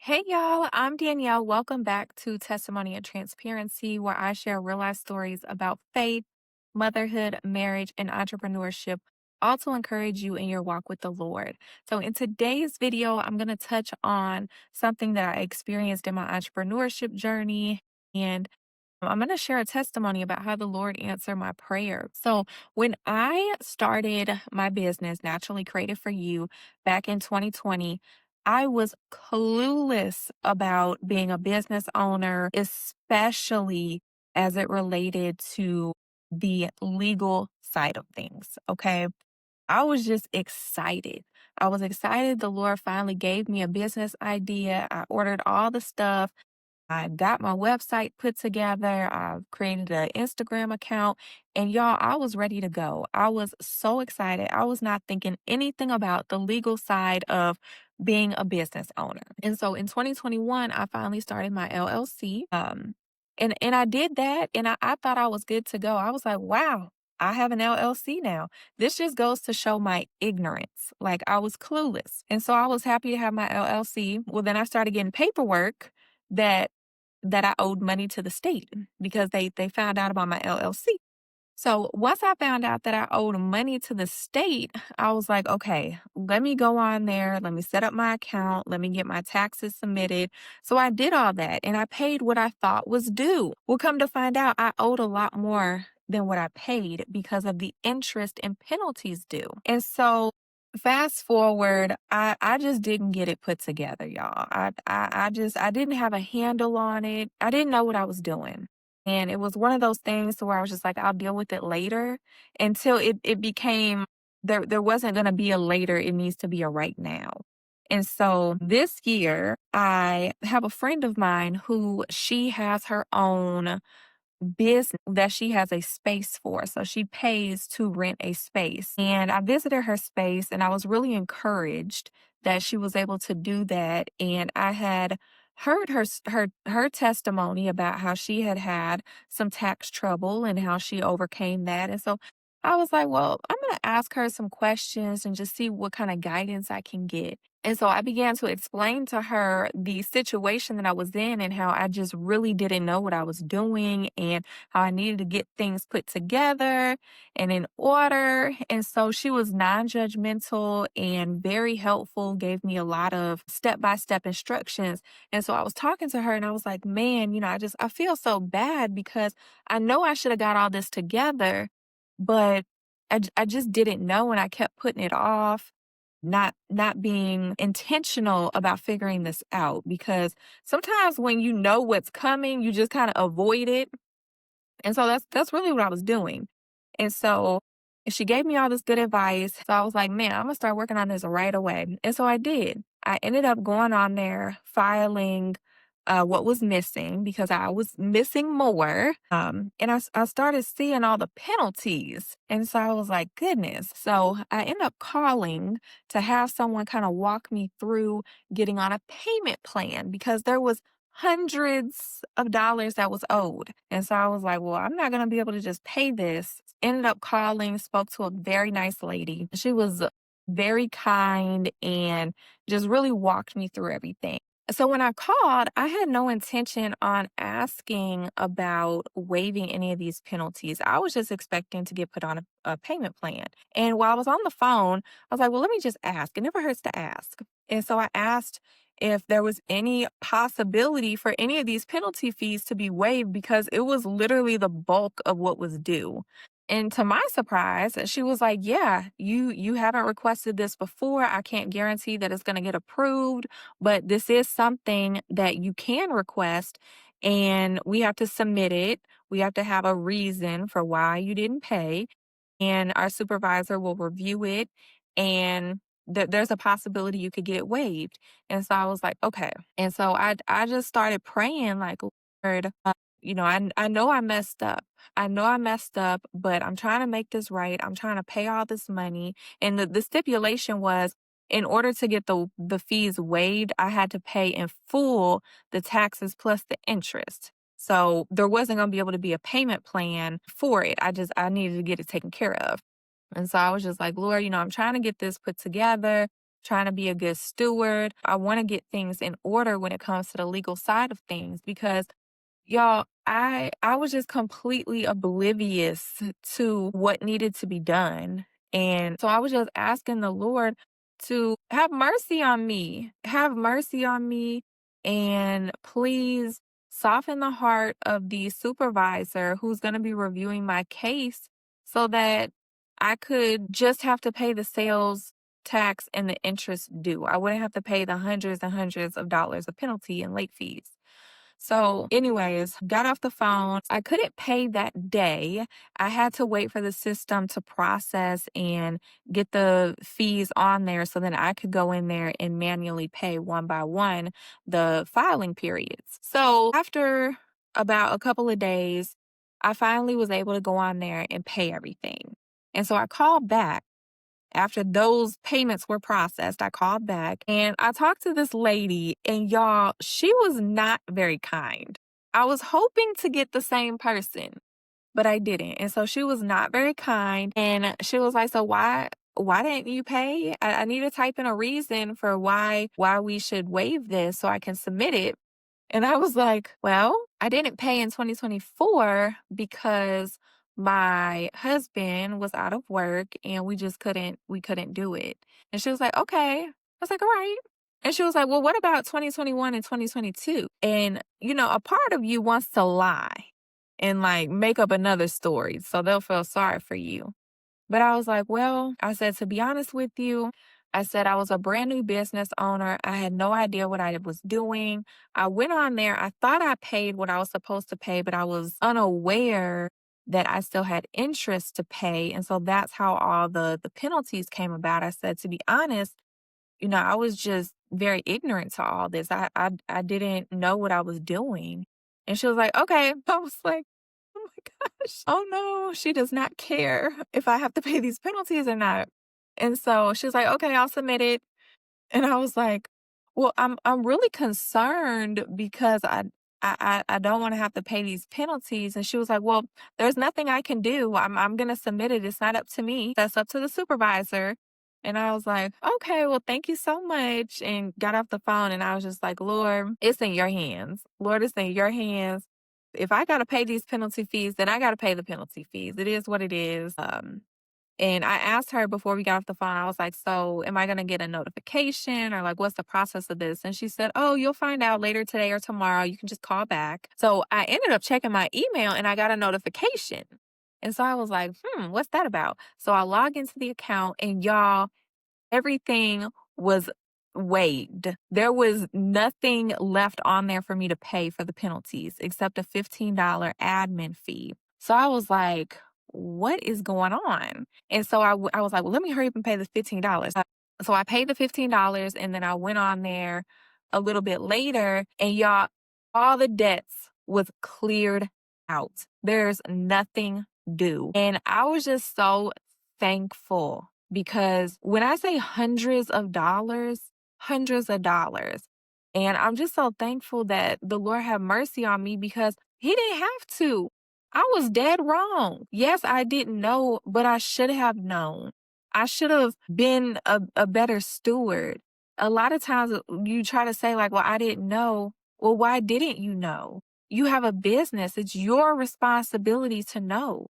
Hey y'all, I'm Danielle. Welcome back to Testimony and Transparency, where I share real life stories about faith, motherhood, marriage, and entrepreneurship, all to encourage you in your walk with the Lord. So, in today's video, I'm going to touch on something that I experienced in my entrepreneurship journey. And I'm going to share a testimony about how the Lord answered my prayer. So, when I started my business, Naturally Created for You, back in 2020, I was clueless about being a business owner, especially as it related to the legal side of things. Okay. I was just excited. I was excited. The Lord finally gave me a business idea. I ordered all the stuff. I got my website put together. I created an Instagram account. And y'all, I was ready to go. I was so excited. I was not thinking anything about the legal side of being a business owner. And so in 2021, I finally started my LLC. And I did that and I thought I was good to go. I was like, wow, I have an LLC now. This just goes to show my ignorance. Like I was clueless. And so I was happy to have my LLC. Well, then I started getting paperwork that I owed money to the state because they found out about my LLC. So once I found out that I owed money to the state, I was like, okay, let me go on there. Let me set up my account. Let me get my taxes submitted. So I did all that and I paid what I thought was due. Well, come to find out, I owed a lot more than what I paid because of the interest and penalties due. And so fast forward, I just didn't get it put together, y'all. I didn't have a handle on it. I didn't know what I was doing. And it was one of those things to where I was just like, I'll deal with it later until it became there wasn't gonna be a later, it needs to be a right now. And so this year, I have a friend of mine who she has her own business that she has a space for. So she pays to rent a space. And I visited her space and I was really encouraged that she was able to do that. And I had heard her testimony about how she had had some tax trouble and how she overcame that. And so I was like, well, I'm going to ask her some questions and just see what kind of guidance I can get. And so I began to explain to her the situation that I was in and how I just really didn't know what I was doing and how I needed to get things put together and in order. And so she was non judgmental and very helpful, gave me a lot of step by step instructions. And so I was talking to her and I was like, man, I feel so bad because I know I should have got all this together, but I just didn't know and I kept putting it off, not being intentional about figuring this out because sometimes when you know what's coming, you just kind of avoid it. And so that's really what I was doing. And so she gave me all this good advice. So I was like, man, I'm gonna start working on this right away. And so I did. I ended up going on there, filing what was missing because I was missing more. And I started seeing all the penalties. And so I was like, goodness. So I ended up calling to have someone kind of walk me through getting on a payment plan because there was hundreds of dollars that was owed. And so I was like, well, I'm not going to be able to just pay this. Ended up calling, spoke to a very nice lady. She was very kind and just really walked me through everything. So when I called, I had no intention on asking about waiving any of these penalties. I was just expecting to get put on a payment plan. And while I was on the phone, I was like, well, let me just ask. It never hurts to ask. And so I asked if there was any possibility for any of these penalty fees to be waived because it was literally the bulk of what was due. And to my surprise, she was like, "Yeah, you haven't requested this before. I can't guarantee that it's going to get approved, but this is something that you can request and we have to submit it. We have to have a reason for why you didn't pay, and our supervisor will review it and there's a possibility you could get it waived." And so I was like, "Okay." And so I just started praying like, "Lord, I know I messed up. I know I messed up, but I'm trying to make this right. I'm trying to pay all this money." And the stipulation was in order to get the fees waived, I had to pay in full the taxes plus the interest. So there wasn't going to be able to be a payment plan for it. I needed to get it taken care of. And so I was just like, Lord, I'm trying to get this put together. trying to be a good steward. I want to get things in order when it comes to the legal side of things because y'all, I was just completely oblivious to what needed to be done. And so I was just asking the Lord to have mercy on me. Have mercy on me and please soften the heart of the supervisor who's going to be reviewing my case so that I could just have to pay the sales tax and the interest due. I wouldn't have to pay the hundreds and hundreds of dollars of penalty and late fees. So, anyways, got off the phone. I couldn't pay that day. I had to wait for the system to process and get the fees on there so then I could go in there and manually pay one by one the filing periods. So, after about a couple of days, I finally was able to go on there and pay everything. And so I called back after those payments were processed. I called back and I talked to this lady, and y'all, she was not very kind. I was hoping to get the same person, but I didn't. And so she was not very kind. And she was like, so why didn't you pay? I need to type in a reason for why we should waive this so I can submit it. And I was like, well, I didn't pay in 2024 because my husband was out of work and we couldn't do it. And she was like, okay. I was like, all right. And she was like, well, what about 2021 and 2022? And, a part of you wants to lie and like make up another story so they'll feel sorry for you. But I was like, well, I said, to be honest with you, I said I was a brand new business owner. I had no idea what I was doing. I went on there. I thought I paid what I was supposed to pay, but I was unaware that I still had interest to pay. And so that's how all the penalties came about. I said, to be honest, I was just very ignorant to all this. I didn't know what I was doing. And she was like, okay. I was like, oh my gosh. Oh no, she does not care if I have to pay these penalties or not. And so she's like, okay, I'll submit it. And I was like, well, I'm really concerned because I don't want to have to pay these penalties. And she was like, well, there's nothing I can do. I'm gonna submit it. It's not up to me. That's up to the supervisor. And I was like, okay, well, thank you so much. And got off the phone and I was just like, Lord, it's in your hands. Lord, it's in your hands. If I gotta pay these penalty fees, then I gotta pay the penalty fees. It is what it is. And I asked her before we got off the phone, I was like, so am I going to get a notification or like, what's the process of this? And she said, oh, you'll find out later today or tomorrow. You can just call back. So I ended up checking my email and I got a notification. And so I was like, what's that about? So I log into the account and y'all, everything was waived. There was nothing left on there for me to pay for the penalties except a $15 admin fee. So I was like, what is going on? And so I was like, well, let me hurry up and pay the $15. So I paid the $15 and then I went on there a little bit later and y'all, all the debts was cleared out. There's nothing due. And I was just so thankful because when I say hundreds of dollars. And I'm just so thankful that the Lord had mercy on me because He didn't have to. I was dead wrong. Yes, I didn't know, but I should have known. I should have been a better steward. A lot of times you try to say, like, well, I didn't know. Well, why didn't you know? You have a business. It's your responsibility to know.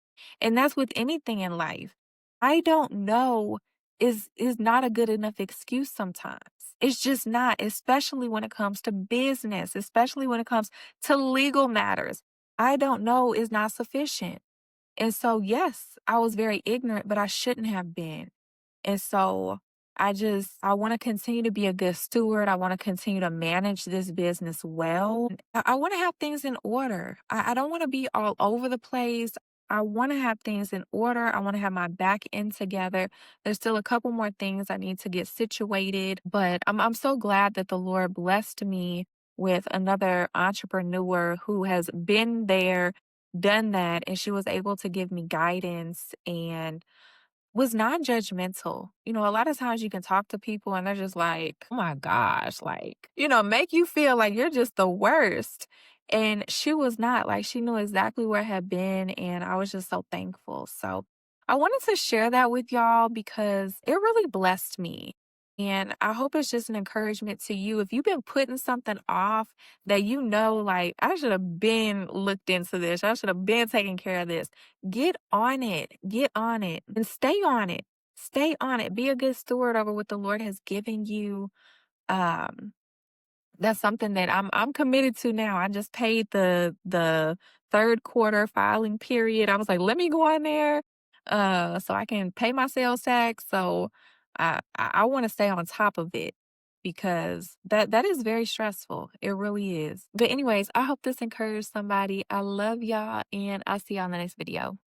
And that's with anything in life. I don't know is not a good enough excuse sometimes. It's just not, especially when it comes to business, especially when it comes to legal matters. I don't know is not sufficient. And so, yes, I was very ignorant, but I shouldn't have been. And so I want to continue to be a good steward. I want to continue to manage this business well. I want to have things in order. I don't want to be all over the place. I want to have things in order. I want to have my back end together. There's still a couple more things I need to get situated, but I'm so glad that the Lord blessed me with another entrepreneur who has been there, done that, and she was able to give me guidance and was non-judgmental. A lot of times you can talk to people and they're just like, oh my gosh, like, make you feel like you're just the worst. And she was not. Like, she knew exactly where I had been, and I was just so thankful. So I wanted to share that with y'all because it really blessed me. And I hope it's just an encouragement to you. If you've been putting something off that you know, like, I should have been looked into this, I should have been taking care of this, get on it, and stay on it. Stay on it. Be a good steward over what the Lord has given you. Um, that's something that I'm committed to now. I just paid the third quarter filing period. I was like, let me go on there so I can pay my sales tax. So I want to stay on top of it because that is very stressful. It really is. But anyways, I hope this encouraged somebody. I love y'all and I'll see y'all in the next video.